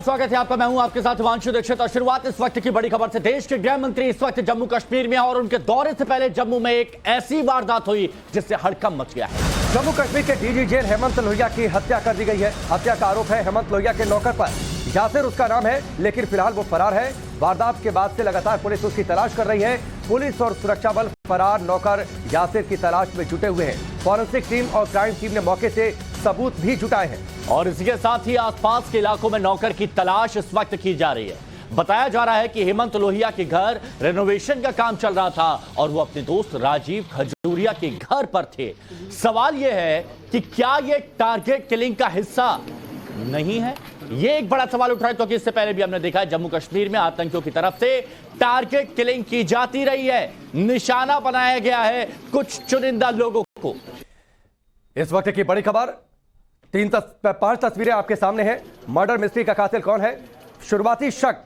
स्वागत है आपका। मैं हूं आपके साथ हिमांशु दीक्षित और शुरुआत इस वक्त की बड़ी खबर से। देश के गृह मंत्री इस वक्त जम्मू कश्मीर में और उनके दौरे से पहले जम्मू में एक ऐसी वारदात हुई जिससे हड़कंप मच गया है। जम्मू कश्मीर के डीजी जेल हेमंत लोहिया की हत्या कर दी गई है। हत्या का आरोप है हेमंत लोहिया के नौकर पर। यासिर उसका नाम है, लेकिन फिलहाल वो फरार है। वारदात के बाद से लगातार पुलिस उसकी तलाश कर रही है। पुलिस और सुरक्षा बल फरार नौकर यासिर की तलाश में जुटे हुए हैं। फॉरेंसिक टीम और क्राइम टीम ने मौके से सबूत भी जुटाए हैं और इसी के साथ ही आसपास के इलाकों में नौकर की तलाश इस वक्त की जा रही है। बताया जा रहा है कि हेमंत लोहिया के घर रेनोवेशन का काम चल रहा था और वो अपने दोस्त राजीव खजूरिया के घर पर थे। सवाल यह है कि क्या ये टारगेट किलिंग का हिस्सा नहीं है? ये एक बड़ा सवाल उठ रहा है क्योंकि इससे पहले भी हमने देखा है जम्मू कश्मीर में आतंकियों की तरफ से टारगेट किलिंग की जाती रही है। निशाना बनाया गया है कुछ चुनिंदा लोगों को। इस वक्त की बड़ी खबर, 5 तस्वीरें आपके सामने हैं। मर्डर मिस्ट्री का कातिल कौन है? शुरुआती शक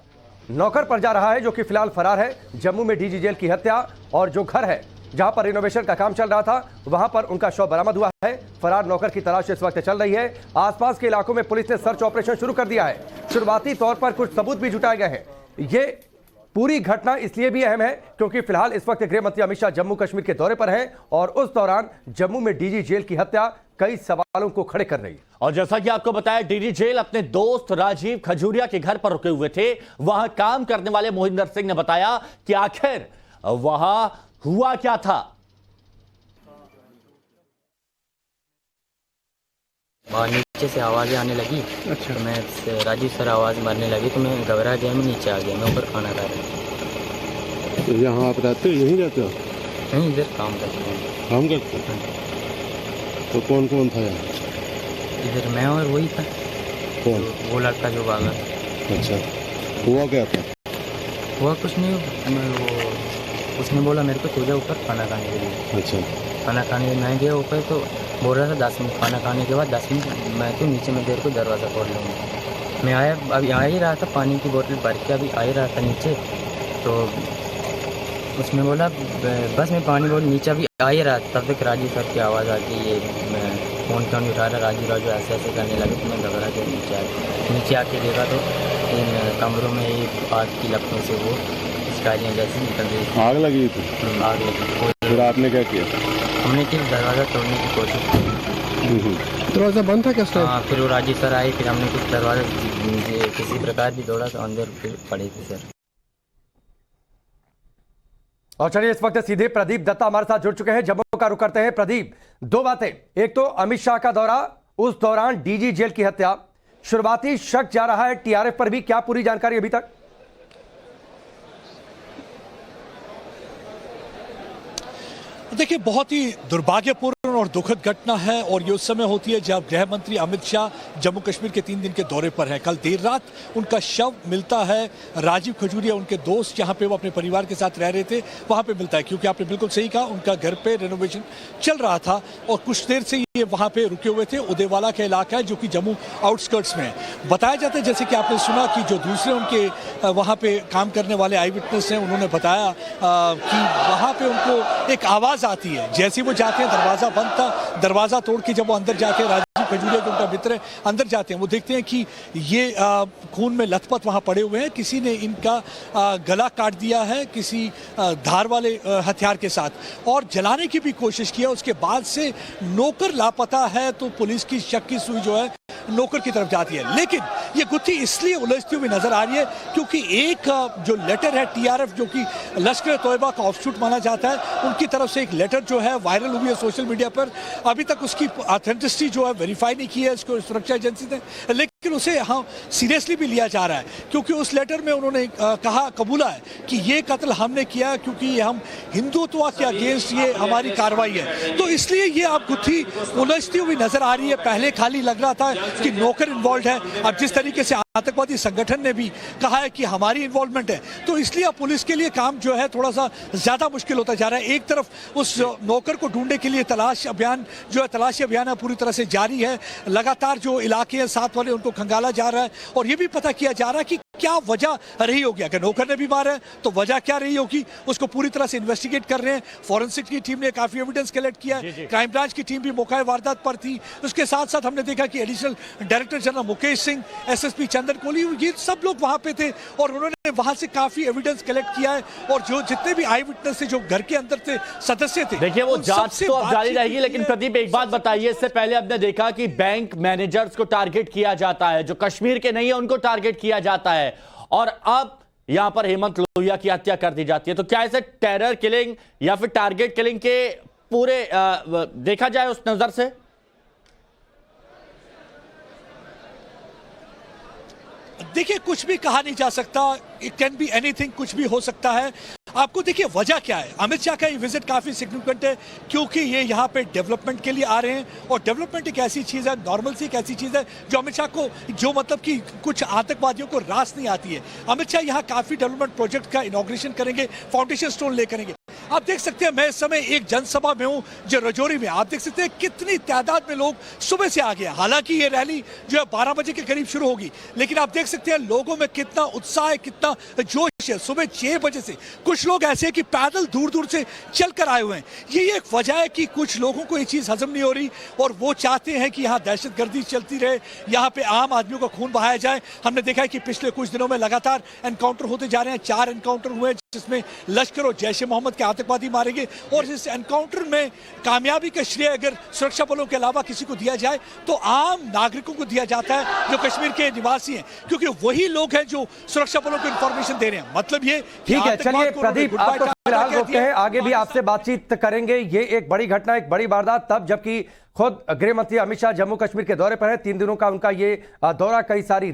नौकर पर जा रहा है जो कि फिलहाल फरार है। जम्मू में डीजी जेल की हत्या और जो घर है जहां पर रिनोवेशन का काम चल रहा था वहां पर उनका शव बरामद हुआ है। फरार नौकर की तलाश इस वक्त चल रही है। आसपास के इलाकों में पुलिस ने सर्च ऑपरेशन शुरू कर दिया है। शुरुआती तौर पर कुछ सबूत भी जुटाए गए हैं। ये पूरी घटना इसलिए भी अहम है क्योंकि फिलहाल इस वक्त गृह मंत्री अमित शाह जम्मू कश्मीर के दौरे पर हैं और उस दौरान जम्मू में डीजी जेल की हत्या कई सवालों को खड़े कर रही है। और जैसा कि आपको बताया, डीजी जेल अपने दोस्त राजीव खजूरिया के घर पर रुके हुए थे। वहां काम करने वाले मोहिंदर सिंह ने बताया कि आखिर वहां हुआ क्या था। और नीचे से आवाज़ें आने लगी। अच्छा। तो मैं राजीव सर आवाज़ मारने लगी तो मैं घबरा गया, मैं नीचे आ गया। मैं ऊपर खाना खा रहा था। तो यहाँ आप रहते हो, यहीं रहते हो? नहीं, इधर काम करते हैं। काम करते हो? तो कौन कौन था यहाँ? इधर मैं और वही था। कौन? वो लड़का जो भागा। अच्छा, हुआ क्या था? हुआ कुछ नहीं, उसने बोला मेरे को सो जा ऊपर खाना खाने के लिए। अच्छा। खाना खाने मैं गया ऊपर तो बोल रहा था 10 मिनट। खाना खाने के बाद 10 मिनट मैं तो नीचे में देर को दरवाज़ा खोल लूँगा। मैं आया, अभी आ ही रहा था, पानी की बोतल भर के अभी आ ही रहा था नीचे। तो उसने बोला बस मैं पानी बोल नीचे अभी आ ही रहा। तब तक राजीव सर की आवाज़ आती है। मैं फ़ोन क्यों नहीं उठा रहा, राजू ऐसे ऐसे करने लगे तो मैं घबरा के नीचे आया। नीचे आके देखा तो इन कमरों में एक आग की लपटों से वो गाड़ियाँ जैसी निकल रही थी। आग लगी थी? आग लगी। फिर आपने क्या किया? हमने फिर दरवाज़ा तोड़ने की कोशिश की। दरवाज़ा बंद था क्या? हाँ, फिर वो राजीव सर आए, फिर हमने कुछ दरवाज़ा किसी प्रकार भी तोड़ा तो अंदर फिर पड़े थे सर। और चलिए इस वक्त सीधे प्रदीप दत्ता हमारे साथ जुड़ चुके हैं। जम्मू का रुख करते हैं। प्रदीप, दो बातें, एक तो अमित शाह का दौरा, उस दौरान डीजी जेल की हत्या, शुरुआती शक जा रहा है टीआरएफ पर भी, क्या पूरी जानकारी अभी तक? देखिए, बहुत ही दुर्भाग्यपूर्ण और दुखद घटना है और ये उस समय होती है जब गृह मंत्री अमित शाह जम्मू कश्मीर के 3 दिन के दौरे पर हैं। कल देर रात उनका शव मिलता है राजीव खजूरिया, उनके दोस्त जहां पे वो अपने परिवार के साथ रह रहे थे वहां पे मिलता है। क्योंकि आपने बिल्कुल सही कहा, उनका घर पे रेनोवेशन चल रहा था और कुछ देर से ये वहां पे रुके हुए थे। उदयवाला का इलाका है जो कि जम्मू आउटस्कर्ट्स में है। बताया जाता है, जैसे कि आपने सुना, कि जो दूसरे उनके वहां पे काम करने वाले आई विटनेस हैं, उन्होंने बताया कि वहां पे उनको एक आवाज आती है। जैसे वो जाते हैं, दरवाजा बंद था, दरवाजा तोड़ के जब वो अंदर जाके राजीव खजूरिया जो उनका मित्र है अंदर जाते हैं, वो देखते हैं कि ये खून में लथपथ वहां पड़े हुए हैं। किसी ने इनका गला काट दिया है किसी धार वाले हथियार के साथ और जलाने की भी कोशिश किया। उसके बाद से नौकर लापता है तो पुलिस की शक की सुई जो है नौकर की तरफ जाती है। लेकिन ये गुत्थी इसलिए उलझती हुई नजर आ रही है क्योंकि एक जो लेटर है टीआरएफ, जो कि लश्कर तोयबा का ऑफशूट माना जाता है, उनकी तरफ से एक लेटर जो है वायरल हुई है सोशल मीडिया पर। अभी तक उसकी ऑथेंटिसिटी जो है वेरीफाई नहीं की है इसको सुरक्षा एजेंसी ने, लेकिन उसे सीरियसली भी लिया जा रहा है क्योंकि उस लेटर में उन्होंने कहा, कबूला है कि ये कत्ल हमने किया क्योंकि हम हिंदुत्व के अगेंस्ट ये हमारी कार्रवाई है। तो इसलिए ये अब गुत्थी उलझती हुई नजर आ रही है। पहले खाली लग रहा था कि नौकर इन्वॉल्व है, अब जिस तरीके से आतंकवादी संगठन ने भी कहा है कि हमारी इन्वॉल्वमेंट है, तो इसलिए अब पुलिस के लिए काम जो है थोड़ा सा ज्यादा मुश्किल होता जा रहा है। एक तरफ उस नौकर को ढूंढने के लिए तलाशी अभियान है पूरी तरह से जारी है। लगातार जो इलाके हैं साथ वाले उनको खंगाला जा रहा है और ये भी पता किया जा रहा है कि क्या वजह रही होगी? अगर नौकर ने भी मारा है तो वजह क्या रही होगी, उसको पूरी तरह से इन्वेस्टिगेट कर रहे हैं। फॉरेंसिक की टीम ने काफी एविडेंस कलेक्ट किया है, क्राइम ब्रांच की टीम भी मौका वारदात पर थी। उसके साथ साथ हमने देखा कि additional director general Mukesh Singh, SSP Chandan Kohli, ये सब लोग वहां पे थे और उन्होंने वहां से काफी एविडेंस कलेक्ट किया है। और जो जितने भी आई विटनेस थे, जो घर के अंदर थे, सदस्य थे, देखिए वो उन जांच सबसे तो अब जारी बातचीत रहेगी, लेकिन है। प्रदीप एक बात बताइए, इससे पहले हमने देखा कि बैंक मैनेजर्स को टारगेट किया जाता है, जो कश्मीर के नहीं है उनको टारगेट किया जाता है, और अब यहां पर हेमंत लोहिया की हत्या कर दी जाती है। तो क्या इसे टेरर किलिंग या फिर टारगेट किलिंग के पूरे देखा जाए उस नजर से? देखिए, कुछ भी कहा नहीं जा सकता, इट कैन बी एनीथिंग, कुछ भी हो सकता है। आपको देखिए वजह क्या है, अमित शाह का ये विजिट काफी सिग्निफिकेंट है क्योंकि ये यहाँ पे डेवलपमेंट के लिए आ रहे हैं, और डेवलपमेंट एक ऐसी चीज है, नॉर्मल सी एक ऐसी चीज है जो अमित शाह को, जो मतलब कि कुछ आतंकवादियों को रास नहीं आती है। अमित शाह यहाँ काफी डेवलपमेंट प्रोजेक्ट का इनॉग्रेशन करेंगे, फाउंडेशन स्टोन ले करेंगे। आप देख सकते हैं, मैं इस समय एक जनसभा में हूं जो रजौरी में, आप देख सकते हैं कितनी तादाद में लोग सुबह से आ गए। हालांकि ये रैली जो है 12 बजे के करीब शुरू होगी, लेकिन आप देख सकते हैं लोगों में कितना उत्साह है, कितना जोश है। सुबह 6 बजे से कुछ लोग ऐसे हैं कि पैदल दूर दूर से चलकर आए हुए हैं। यही एक वजह है कि कुछ लोगों को ये चीज हजम नहीं हो रही और वो चाहते हैं कि यहाँ दहशतगर्दी चलती रहे, यहाँ पे आम आदमियों का खून बहाया जाए। हमने देखा है कि पिछले कुछ दिनों में लगातार एनकाउंटर होते जा रहे हैं, 4 एनकाउंटर हुए हैं जिसमें लश्कर और जैश ए मोहम्मद के आतंकवादी मारे गए। और इस एनकाउंटर में कामयाबी का श्रेय अगर सुरक्षा बलों के अलावा किसी को दिया जाए तो आम नागरिकों को दिया जाता है जो कश्मीर के निवासी हैं, क्योंकि वही लोग हैं जो सुरक्षा बलों को इंफॉर्मेशन दे रहे हैं। मतलब ये ठीक है, चलिए प्रदीप आपको फिलहाल रोकते हैं, आगे भी आपसे बातचीत करेंगे। ये एक बड़ी घटना, एक बड़ी वारदात, तब जबकि खुद गृह मंत्री अमित शाह जम्मू कश्मीर के दौरे पर है। 3 दिनों का उनका ये दौरा, कई सारी